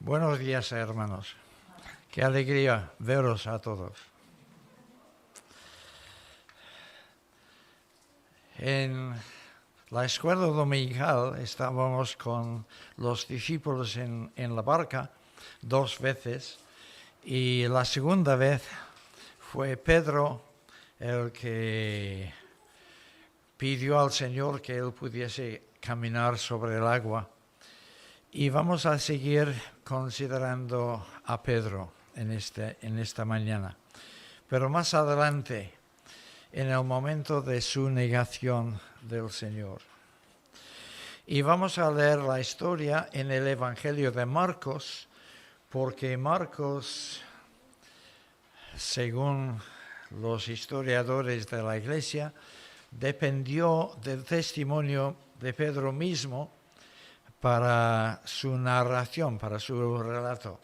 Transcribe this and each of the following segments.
Buenos días, hermanos. Qué alegría veros a todos. En la escuela dominical estábamos con los discípulos en la barca 2 veces y la segunda vez fue Pedro el que pidió al Señor que él pudiese caminar sobre el agua. Y vamos a seguir considerando a Pedro en esta mañana. Pero más adelante, en el momento de su negación del Señor. Y vamos a leer la historia en el Evangelio de Marcos, porque Marcos, según los historiadores de la Iglesia, dependió del testimonio de Pedro mismo para su narración, para su relato.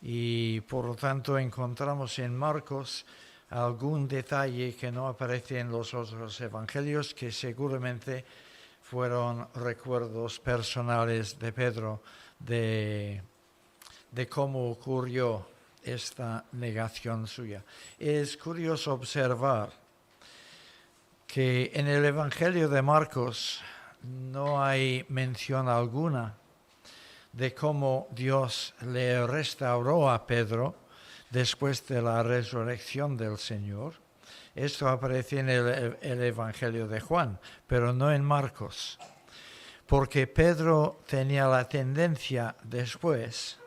Y por lo tanto encontramos en Marcos algún detalle que no aparece en los otros evangelios, que seguramente fueron recuerdos personales de Pedro de cómo ocurrió esta negación suya. Es curioso observar que en el Evangelio de Marcos no hay mención alguna de cómo Dios le restauró a Pedro después de la resurrección del Señor. Esto aparece en el Evangelio de Juan, pero no en Marcos, porque Pedro tenía la tendencia después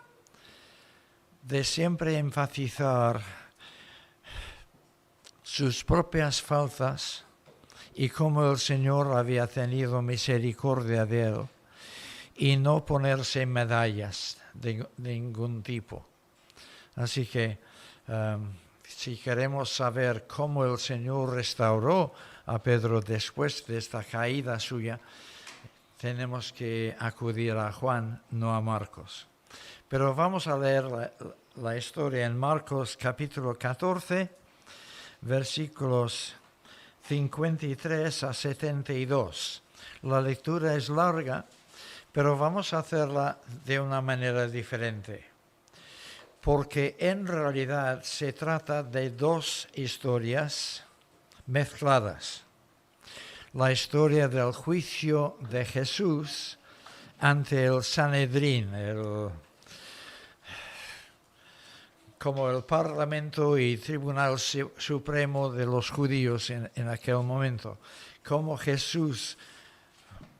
de siempre enfatizar sus propias faltas y cómo el Señor había tenido misericordia de él, y no ponerse medallas de ningún tipo. Así que si queremos saber cómo el Señor restauró a Pedro después de esta caída suya, tenemos que acudir a Juan, no a Marcos. Pero vamos a leer la historia en Marcos capítulo 14, versículos 53 a 72. La lectura es larga, pero vamos a hacerla de una manera diferente, porque en realidad se trata de 2 historias mezcladas. La historia del juicio de Jesús ante el Sanedrín, como el Parlamento y Tribunal Supremo de los judíos en aquel momento. Cómo Jesús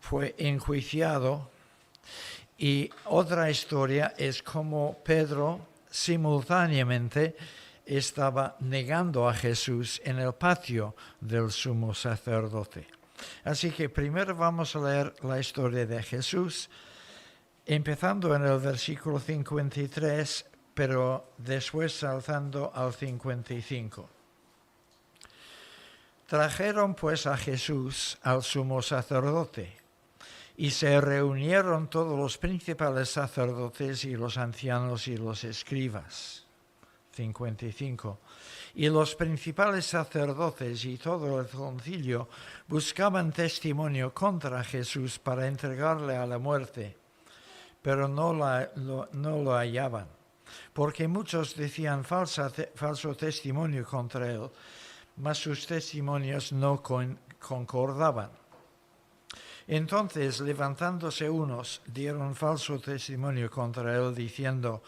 fue enjuiciado. Y otra historia es cómo Pedro simultáneamente estaba negando a Jesús en el patio del sumo sacerdote. Así que primero vamos a leer la historia de Jesús, empezando en el versículo 53, pero después saltando al 55. Trajeron pues a Jesús al sumo sacerdote, y se reunieron todos los principales sacerdotes y los ancianos y los escribas. 55. Y los principales sacerdotes y todo el concilio buscaban testimonio contra Jesús para entregarle a la muerte, pero no lo hallaban, porque muchos decían falso testimonio contra él, mas sus testimonios no concordaban. Entonces, levantándose unos, dieron falso testimonio contra él, diciendo: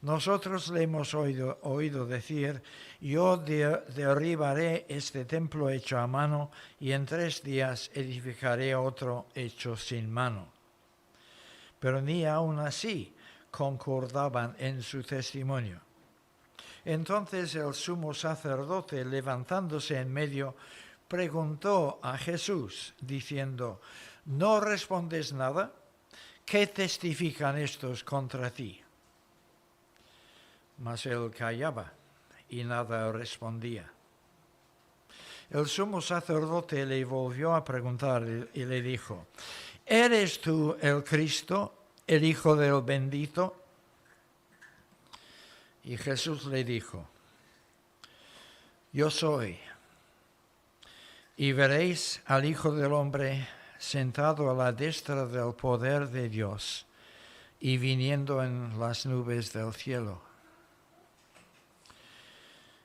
nosotros le hemos oído decir, yo derribaré este templo hecho a mano, y en 3 días edificaré otro hecho sin mano. Pero ni aun así concordaban en su testimonio. Entonces el sumo sacerdote, levantándose en medio, preguntó a Jesús, diciendo: ¿no respondes nada? ¿Qué testifican estos contra ti? Mas él callaba y nada respondía. El sumo sacerdote le volvió a preguntar y le dijo: ¿eres tú el Cristo, el Hijo del Bendito? Y Jesús le dijo: yo soy. Y veréis al Hijo del Hombre sentado a la diestra del poder de Dios y viniendo en las nubes del cielo.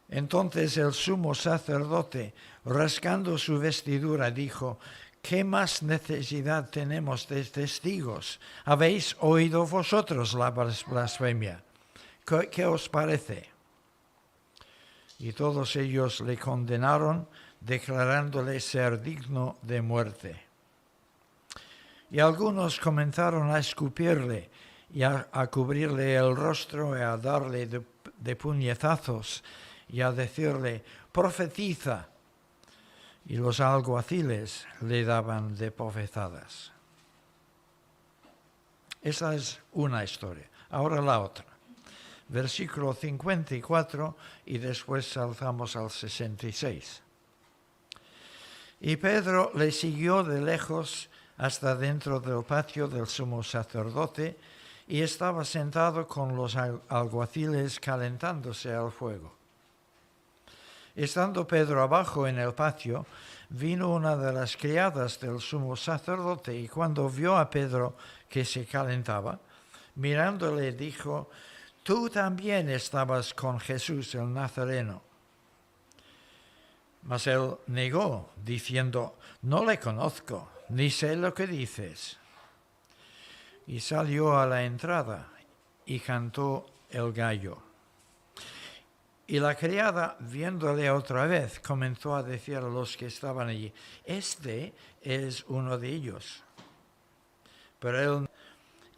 Entonces el sumo sacerdote, rasgando su vestidura, dijo: ¿Qué más necesidad tenemos de testigos? ¿Habéis oído vosotros la blasfemia? ¿Qué os parece? Y todos ellos le condenaron, declarándole ser digno de muerte. Y algunos comenzaron a escupirle y a cubrirle el rostro y a darle de puñetazos y a decirle: profetiza. Y los alguaciles le daban de bofetadas. Esa es una historia. Ahora la otra. Versículo 54 y después saltamos al 66. Y Pedro le siguió de lejos hasta dentro del patio del sumo sacerdote y estaba sentado con los alguaciles calentándose al fuego. Estando Pedro abajo en el patio, vino una de las criadas del sumo sacerdote y cuando vio a Pedro que se calentaba, mirándole dijo: «Tú también estabas con Jesús el Nazareno». Mas él negó, diciendo: «No le conozco, ni sé lo que dices». Y salió a la entrada y cantó el gallo. Y la criada, viéndole otra vez, comenzó a decir a los que estaban allí: «Este es uno de ellos». Pero él,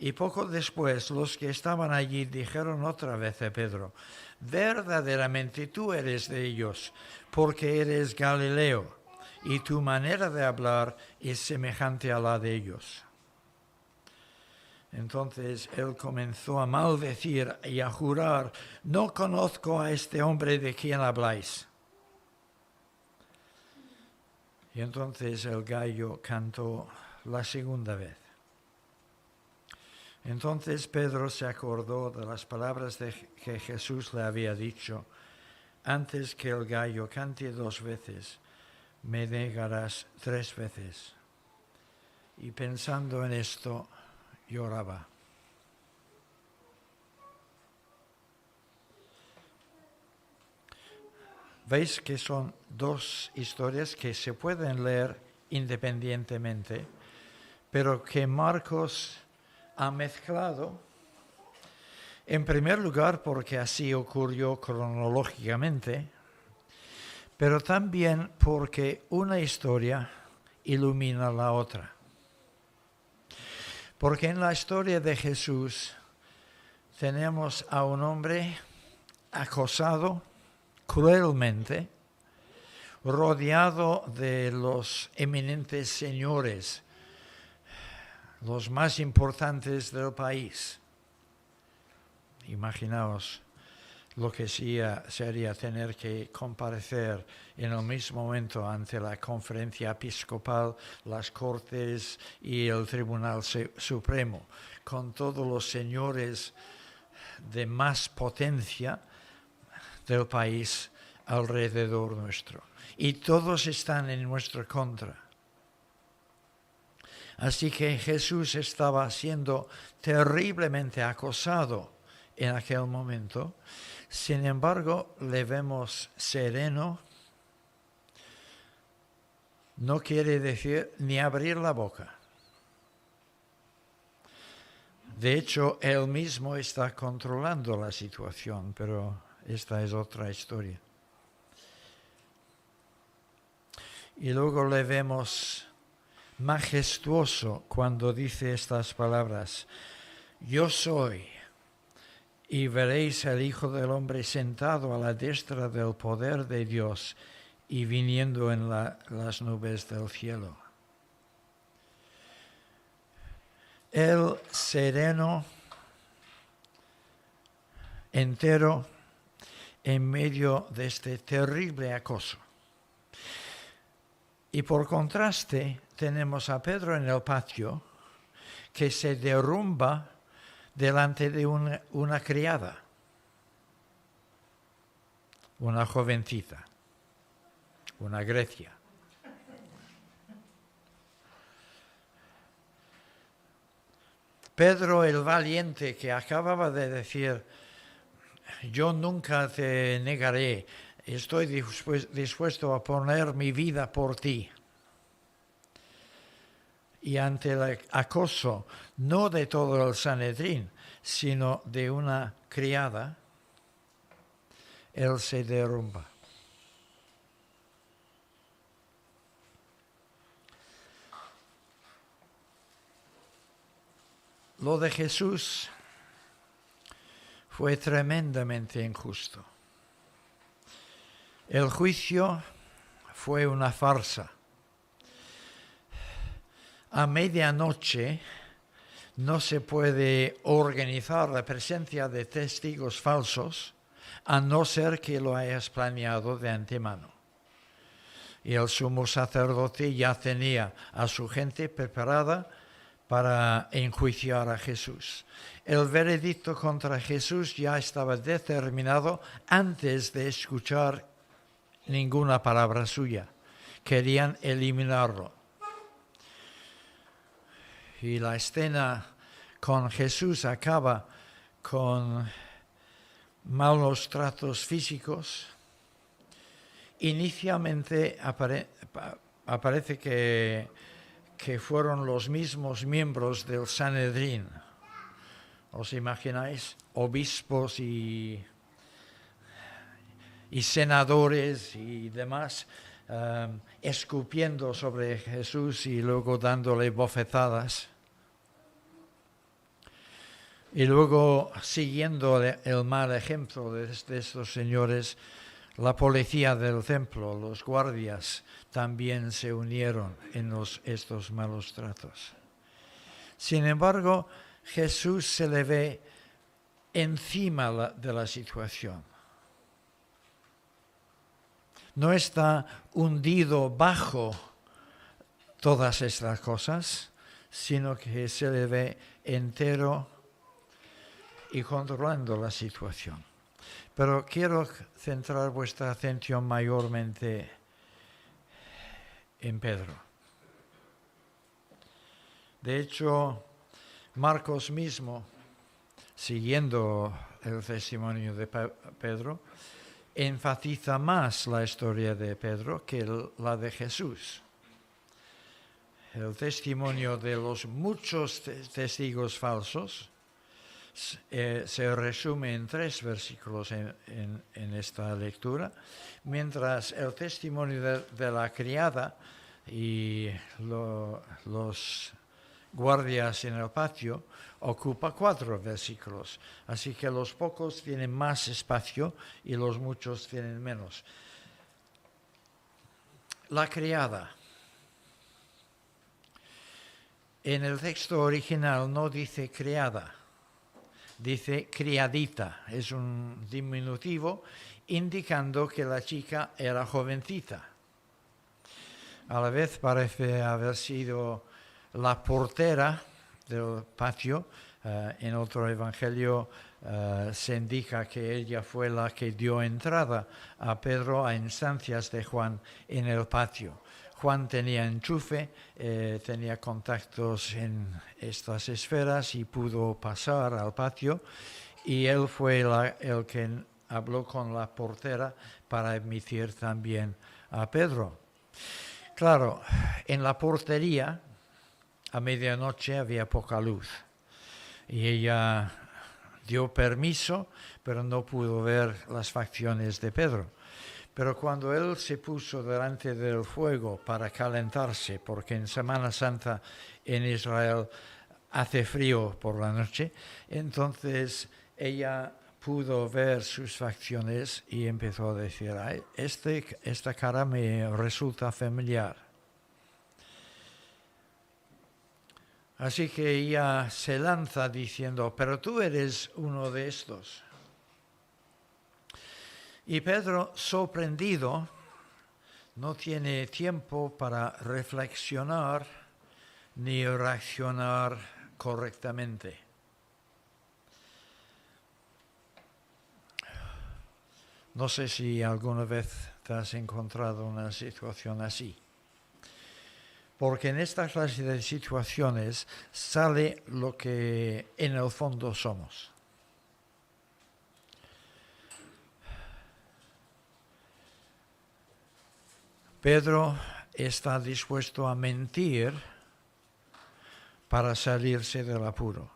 y poco después, los que estaban allí dijeron otra vez a Pedro: «Verdaderamente tú eres de ellos, porque eres Galileo, y tu manera de hablar es semejante a la de ellos». Entonces él comenzó a maldecir y a jurar: «No conozco a este hombre de quien habláis». Y entonces el gallo cantó la segunda vez. Entonces Pedro se acordó de las palabras que Jesús le había dicho: «Antes que el gallo cante 2 veces, me negarás 3 veces». Y pensando en esto, lloraba. Veis que son 2 historias que se pueden leer independientemente, pero que Marcos ha mezclado, en primer lugar porque así ocurrió cronológicamente, pero también porque una historia ilumina la otra. Porque en la historia de Jesús tenemos a un hombre acosado cruelmente, rodeado de los eminentes señores, los más importantes del país. Imaginaos lo que sería tener que comparecer en el mismo momento ante la conferencia episcopal, las cortes y el Tribunal Supremo, con todos los señores de más potencia del país alrededor nuestro. Y todos están en nuestra contra. Así que Jesús estaba siendo terriblemente acosado en aquel momento. Sin embargo, le vemos sereno. No quiere decir ni abrir la boca. De hecho, él mismo está controlando la situación, pero esta es otra historia. Y luego le vemos majestuoso cuando dice estas palabras: «Yo soy, y veréis al Hijo del Hombre sentado a la diestra del poder de Dios y viniendo en las nubes del cielo». Él sereno, entero, en medio de este terrible acoso. Y por contraste tenemos a Pedro en el patio que se derrumba delante de una criada, una jovencita, una Grecia. Pedro el valiente que acababa de decir, yo nunca te negaré, estoy dispuesto a poner mi vida por ti. Y ante el acoso, no de todo el Sanedrín, sino de una criada, él se derrumba. Lo de Jesús fue tremendamente injusto. El juicio fue una farsa. A medianoche no se puede organizar la presencia de testigos falsos a no ser que lo hayas planeado de antemano. Y el sumo sacerdote ya tenía a su gente preparada para enjuiciar a Jesús. El veredicto contra Jesús ya estaba determinado antes de escuchar ninguna palabra suya. Querían eliminarlo. Y la escena con Jesús acaba con malos tratos físicos. Inicialmente aparece que fueron los mismos miembros del Sanedrín. ¿Os imagináis? Obispos y senadores y demás escupiendo sobre Jesús y luego dándole bofetadas. Y luego, siguiendo el mal ejemplo de estos señores, la policía del templo, los guardias, también se unieron en estos malos tratos. Sin embargo, Jesús se le ve encima de la situación. No está hundido bajo todas estas cosas, sino que se le ve entero y controlando la situación. Pero quiero centrar vuestra atención mayormente en Pedro. De hecho, Marcos mismo, siguiendo el testimonio de Pedro, enfatiza más la historia de Pedro que la de Jesús. El testimonio de los muchos testigos falsos se resume en 3 versículos en esta lectura, mientras el testimonio de la criada y los guardias en el patio ocupa 4 versículos. Así que los pocos tienen más espacio y los muchos tienen menos. La criada. En el texto original no dice criada, dice criadita. Es un diminutivo indicando que la chica era jovencita. A la vez parece haber sido la portera del patio. En otro evangelio se indica que ella fue la que dio entrada a Pedro a instancias de Juan en el patio. Juan tenía enchufe, tenía contactos en estas esferas y pudo pasar al patio, y él fue el que habló con la portera para admitir también a Pedro. Claro, en la portería a medianoche había poca luz y ella dio permiso, pero no pudo ver las facciones de Pedro. Pero cuando él se puso delante del fuego para calentarse, porque en Semana Santa en Israel hace frío por la noche, entonces ella pudo ver sus facciones y empezó a decir, esta cara me resulta familiar. Así que ella se lanza diciendo, pero tú eres uno de estos. Y Pedro, sorprendido, no tiene tiempo para reflexionar ni reaccionar correctamente. No sé si alguna vez te has encontrado una situación así. porque en esta clase de situaciones sale lo que en el fondo somos. Pedro está dispuesto a mentir para salirse del apuro.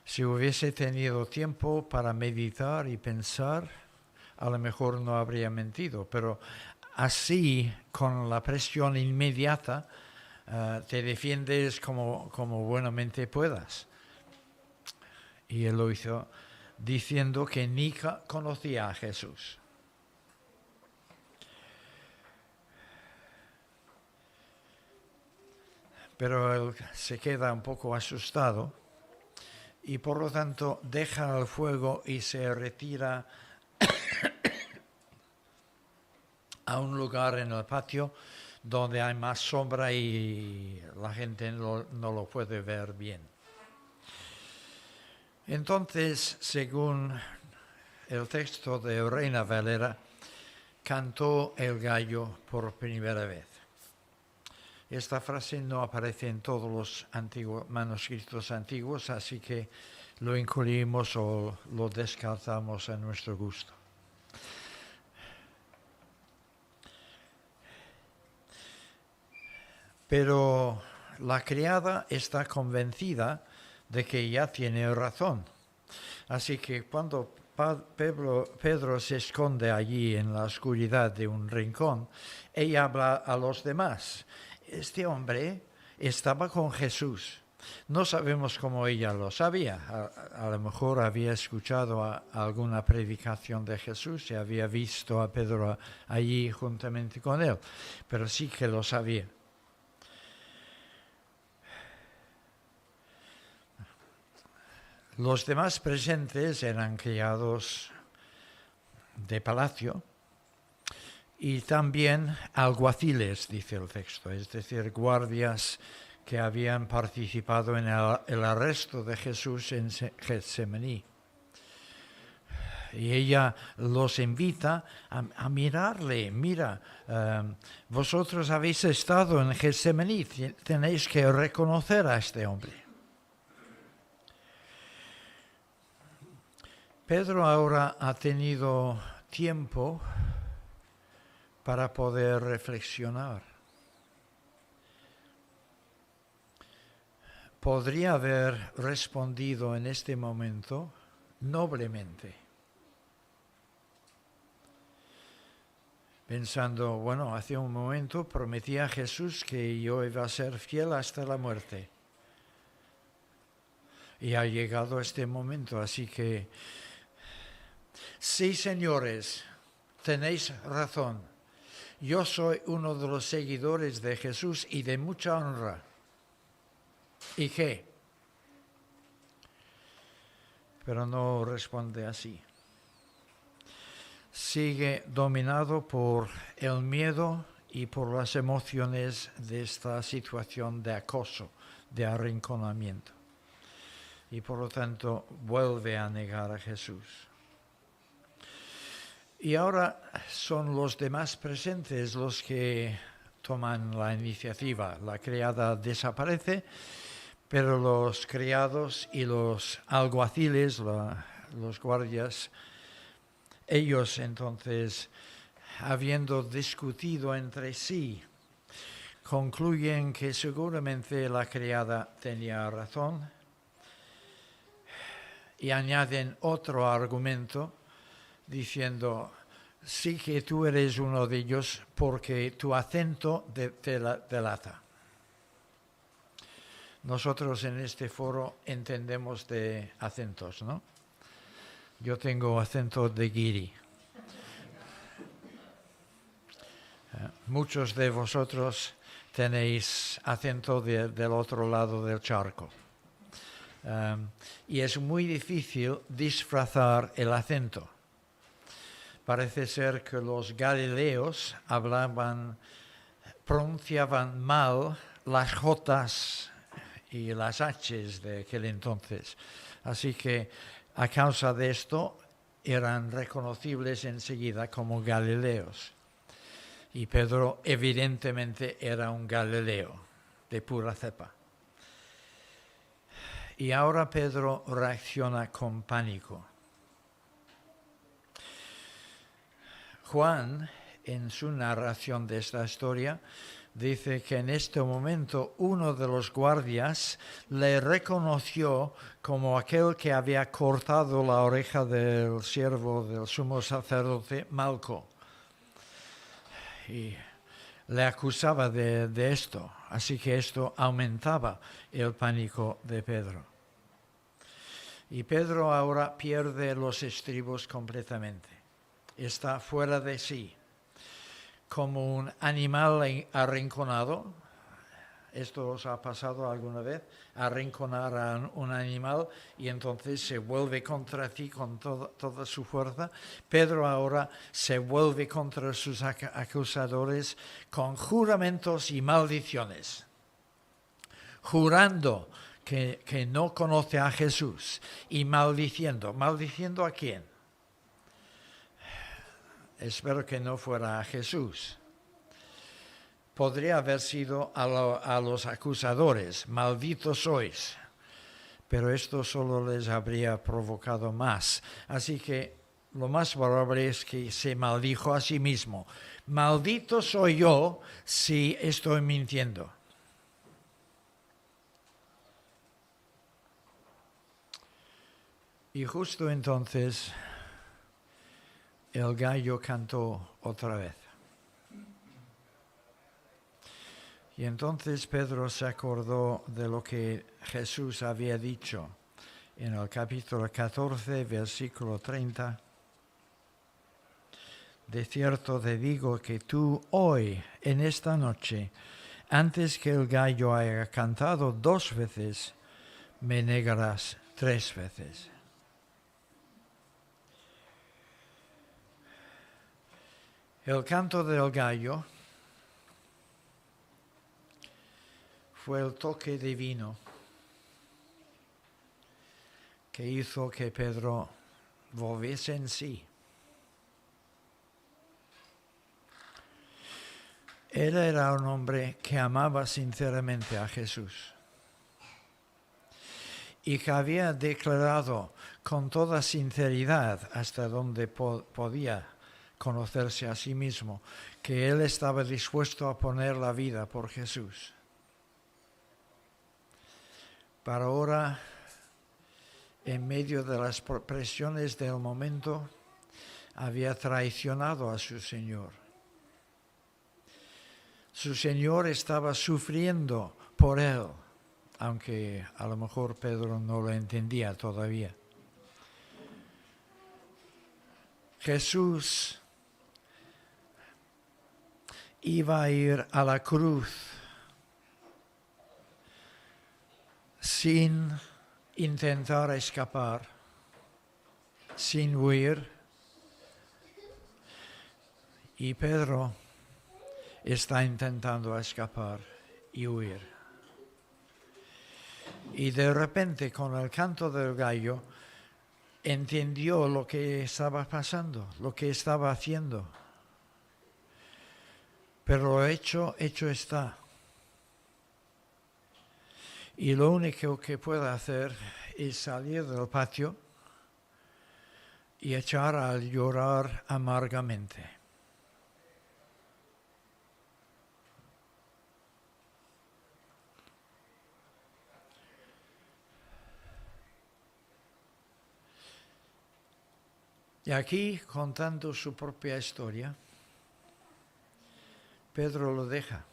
Si hubiese tenido tiempo para meditar y pensar, a lo mejor no habría mentido, pero así, con la presión inmediata, te defiendes como buenamente puedas. Y él lo hizo diciendo que ni conocía a Jesús. Pero él se queda un poco asustado y por lo tanto deja el fuego y se retira a un lugar en el patio donde hay más sombra y la gente no lo puede ver bien. Entonces, según el texto de Reina Valera, cantó el gallo por primera vez. Esta frase no aparece en todos los manuscritos antiguos, así que lo incluimos o lo descartamos a nuestro gusto. Pero la criada está convencida de que ya tiene razón. Así que cuando Pedro se esconde allí en la oscuridad de un rincón, ella habla a los demás. Este hombre estaba con Jesús. No sabemos cómo ella lo sabía. A lo mejor había escuchado alguna predicación de Jesús y había visto a Pedro allí juntamente con él, pero sí que lo sabía. Los demás presentes eran criados de palacio y también alguaciles, dice el texto, es decir, guardias que habían participado en el arresto de Jesús en Getsemaní. Y ella los invita a mirarle. Mira, vosotros habéis estado en Getsemaní, tenéis que reconocer a este hombre. Pedro ahora ha tenido tiempo para poder reflexionar. Podría haber respondido en este momento noblemente, pensando, bueno, hace un momento prometí a Jesús que yo iba a ser fiel hasta la muerte. Y ha llegado este momento, así que, sí, señores, tenéis razón. Yo soy uno de los seguidores de Jesús y de mucha honra. ¿Y qué? Pero no responde así. Sigue dominado por el miedo y por las emociones de esta situación de acoso, de arrinconamiento. Y por lo tanto vuelve a negar a Jesús. Y ahora son los demás presentes los que toman la iniciativa. La criada desaparece, pero los criados y los alguaciles, los guardias, ellos entonces, habiendo discutido entre sí, concluyen que seguramente la criada tenía razón y añaden otro argumento diciendo, sí que tú eres uno de ellos porque tu acento te delata. Nosotros en este foro entendemos de acentos, ¿no? Yo tengo acento de guiri. Muchos de vosotros tenéis acento del otro lado del charco. Y es muy difícil disfrazar el acento. Parece ser que los galileos pronunciaban mal las Jotas y las H's de aquel entonces. Así que a causa de esto eran reconocibles enseguida como galileos. Y Pedro evidentemente era un Galileo de pura cepa. Y ahora Pedro reacciona con pánico. Juan, en su narración de esta historia, dice que en este momento uno de los guardias le reconoció como aquel que había cortado la oreja del siervo del sumo sacerdote Malco. Y le acusaba de esto, así que esto aumentaba el pánico de Pedro. Y Pedro ahora pierde los estribos completamente. Está fuera de sí, como un animal arrinconado. ¿Esto os ha pasado alguna vez? Arrinconar a un animal y entonces se vuelve contra ti con toda su fuerza. Pedro ahora se vuelve contra sus acusadores con juramentos y maldiciones, jurando que no conoce a Jesús y maldiciendo. ¿Maldiciendo a quién? Espero que no fuera a Jesús. Podría haber sido a los acusadores, malditos sois, pero esto solo les habría provocado más. Así que lo más probable es que se maldijo a sí mismo. Maldito soy yo si estoy mintiendo. Y justo entonces el gallo cantó otra vez. Y entonces Pedro se acordó de lo que Jesús había dicho en el capítulo 14, versículo 30. De cierto te digo que tú hoy, en esta noche, antes que el gallo haya cantado 2 veces, me negarás 3 veces. El canto del gallo fue el toque divino que hizo que Pedro volviese en sí. Él era un hombre que amaba sinceramente a Jesús y que había declarado con toda sinceridad hasta donde podía conocerse a sí mismo que él estaba dispuesto a poner la vida por Jesús. Para ahora, en medio de las presiones del momento, había traicionado a su Señor. Su Señor estaba sufriendo por él, aunque a lo mejor Pedro no lo entendía todavía. Jesús iba a ir a la cruz sin intentar escapar, sin huir. Y Pedro está intentando escapar y huir. Y de repente, con el canto del gallo, entendió lo que estaba pasando, lo que estaba haciendo. Pero lo hecho está. Y lo único que puede hacer es salir del patio y echar a llorar amargamente. Y aquí, contando su propia historia, Pedro lo deja.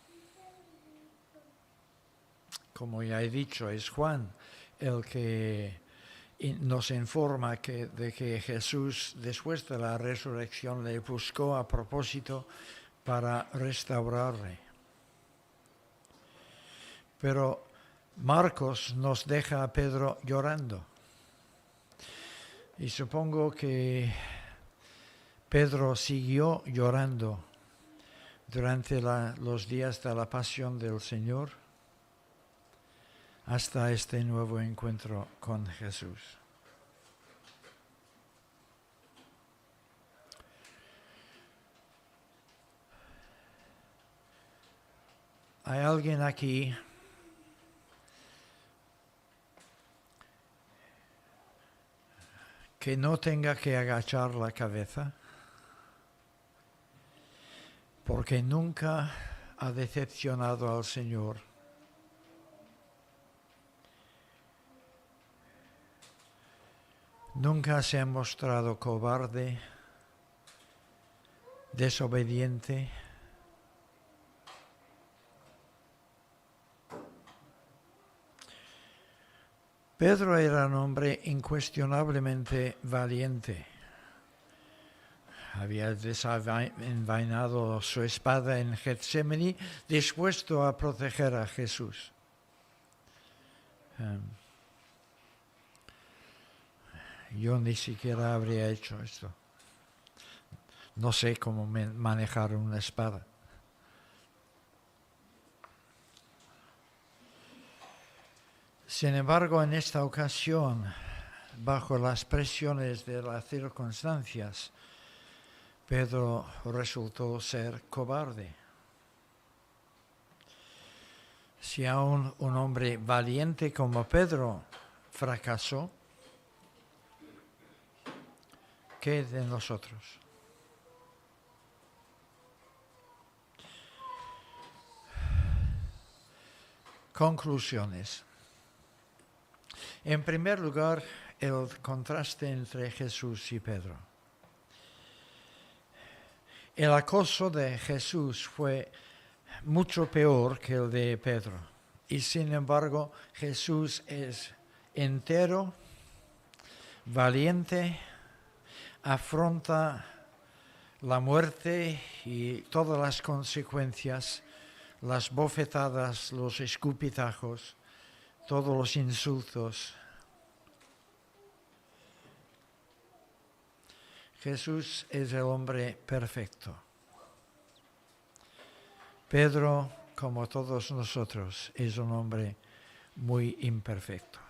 Como ya he dicho, es Juan el que nos informa de que Jesús, después de la resurrección, le buscó a propósito para restaurarle. Pero Marcos nos deja a Pedro llorando. Y supongo que Pedro siguió llorando durante los días de la pasión del Señor hasta este nuevo encuentro con Jesús. ¿Hay alguien aquí que no tenga que agachar la cabeza porque nunca ha decepcionado al Señor? Nunca se ha mostrado cobarde, desobediente. Pedro era un hombre incuestionablemente valiente. Había desenvainado su espada en Getsemaní, dispuesto a proteger a Jesús. Yo ni siquiera habría hecho esto. No sé cómo manejar una espada. Sin embargo, en esta ocasión, bajo las presiones de las circunstancias, Pedro resultó ser cobarde. Si aún un hombre valiente como Pedro fracasó, ¿qué de nosotros? Conclusiones. En primer lugar, el contraste entre Jesús y Pedro. El acoso de Jesús fue mucho peor que el de Pedro. Y sin embargo, Jesús es entero, valiente, afronta la muerte y todas las consecuencias, las bofetadas, los escupitajos, todos los insultos. Jesús es el hombre perfecto. Pedro, como todos nosotros, es un hombre muy imperfecto.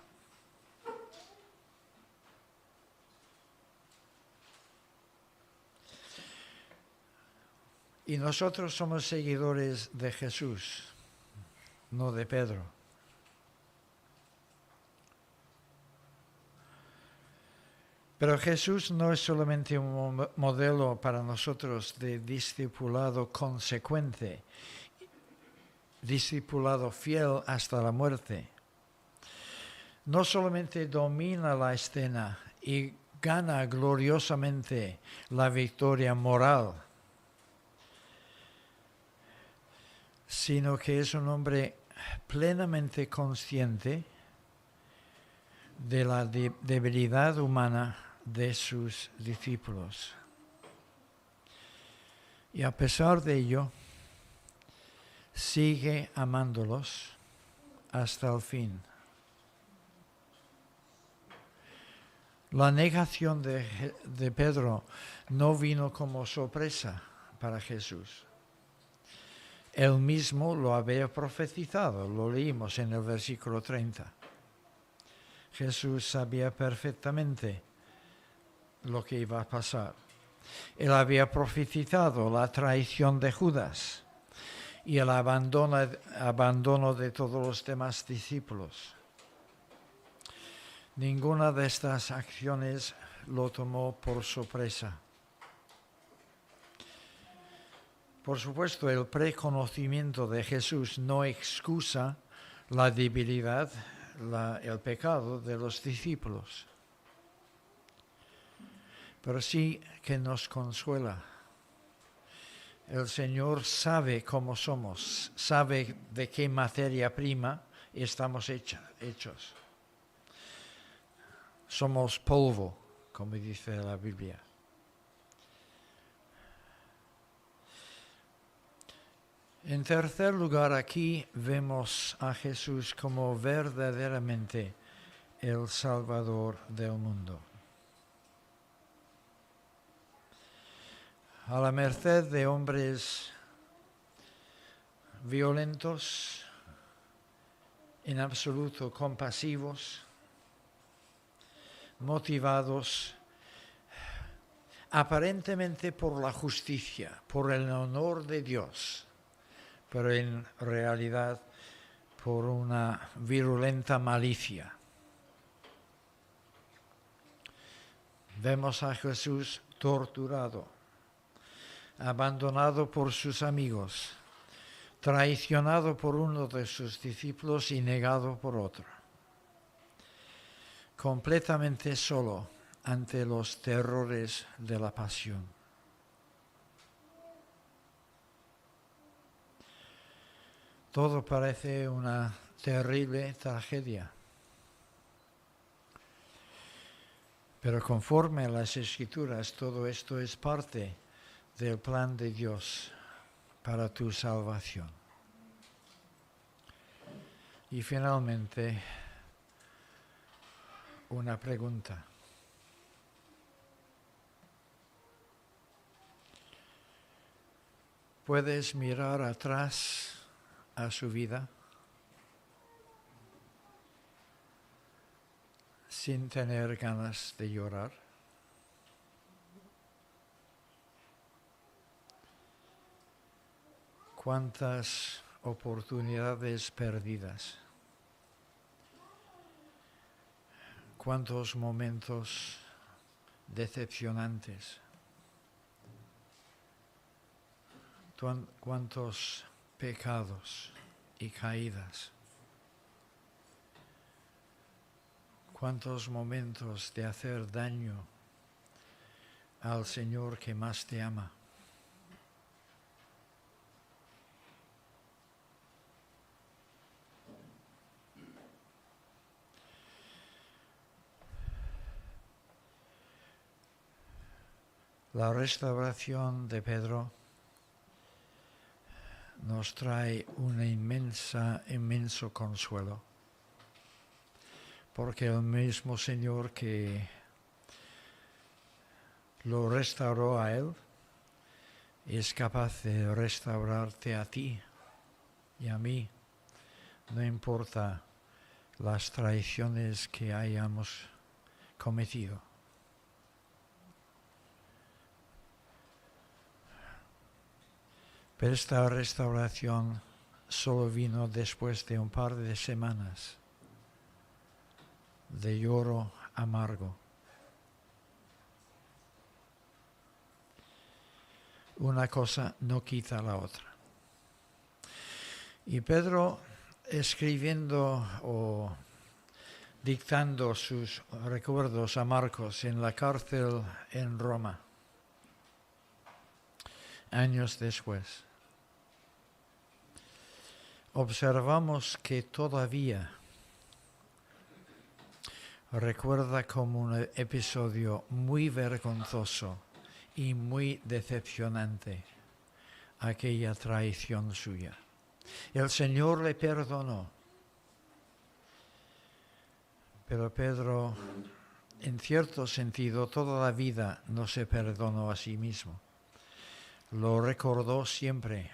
Y nosotros somos seguidores de Jesús, no de Pedro. Pero Jesús no es solamente un modelo para nosotros de discipulado consecuente, discipulado fiel hasta la muerte. No solamente domina la escena y gana gloriosamente la victoria moral, sino que es un hombre plenamente consciente de la debilidad humana de sus discípulos. Y a pesar de ello, sigue amándolos hasta el fin. La negación de Pedro no vino como sorpresa para Jesús. Él mismo lo había profetizado, lo leímos en el versículo 30. Jesús sabía perfectamente lo que iba a pasar. Él había profetizado la traición de Judas y el abandono de todos los demás discípulos. Ninguna de estas acciones lo tomó por sorpresa. Por supuesto, el preconocimiento de Jesús no excusa la debilidad, el pecado de los discípulos, pero sí que nos consuela. El Señor sabe cómo somos, sabe de qué materia prima estamos hechos. Somos polvo, como dice la Biblia. En tercer lugar, aquí vemos a Jesús como verdaderamente el Salvador del mundo. A la merced de hombres violentos, en absoluto compasivos, motivados aparentemente por la justicia, por el honor de Dios, pero en realidad por una virulenta malicia. Vemos a Jesús torturado, abandonado por sus amigos, traicionado por uno de sus discípulos y negado por otro. Completamente solo ante los terrores de la pasión. Todo parece una terrible tragedia. Pero conforme a las Escrituras, todo esto es parte del plan de Dios para tu salvación. Y finalmente, una pregunta. ¿Puedes mirar atrás a su vida sin tener ganas de llorar? ¿Cuántas oportunidades perdidas? ¿Cuántos momentos decepcionantes? ¿Cuántos pecados y caídas? ¿Cuántos momentos de hacer daño al Señor que más te ama? La restauración de Pedro nos trae un inmenso consuelo, porque el mismo Señor que lo restauró a él es capaz de restaurarte a ti y a mí, no importa las traiciones que hayamos cometido. Pero esta restauración solo vino después de un par de semanas de lloro amargo. Una cosa no quita la otra. Y Pedro, escribiendo o dictando sus recuerdos a Marcos en la cárcel en Roma, años después, observamos que todavía recuerda como un episodio muy vergonzoso y muy decepcionante aquella traición suya. El Señor le perdonó, pero Pedro, en cierto sentido, toda la vida no se perdonó a sí mismo. Lo recordó siempre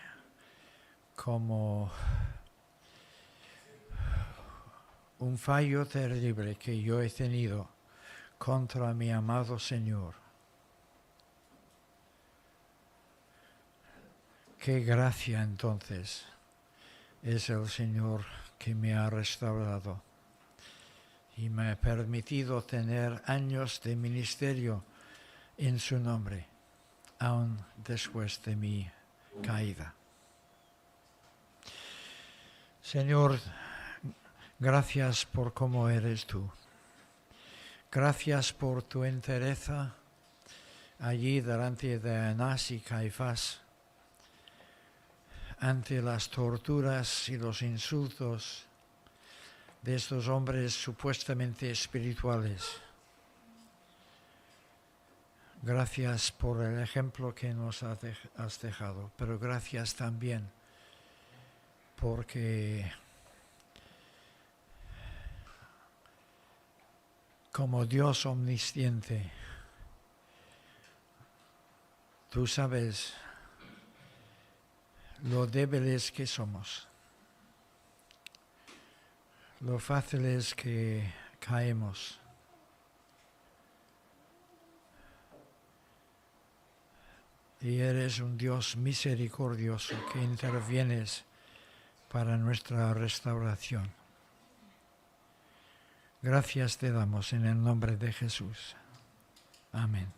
como un fallo terrible que yo he tenido contra mi amado Señor. Qué gracia entonces es el Señor que me ha restaurado y me ha permitido tener años de ministerio en su nombre, aun después de mi caída. Señor, gracias por cómo eres tú. Gracias por tu entereza allí delante de Anás y Caifás, ante las torturas y los insultos de estos hombres supuestamente espirituales. Gracias por el ejemplo que nos has dejado, pero gracias también porque como Dios omnisciente, tú sabes lo débiles que somos, lo fácil es que caemos. Y eres un Dios misericordioso que intervienes para nuestra restauración. Gracias te damos en el nombre de Jesús. Amén.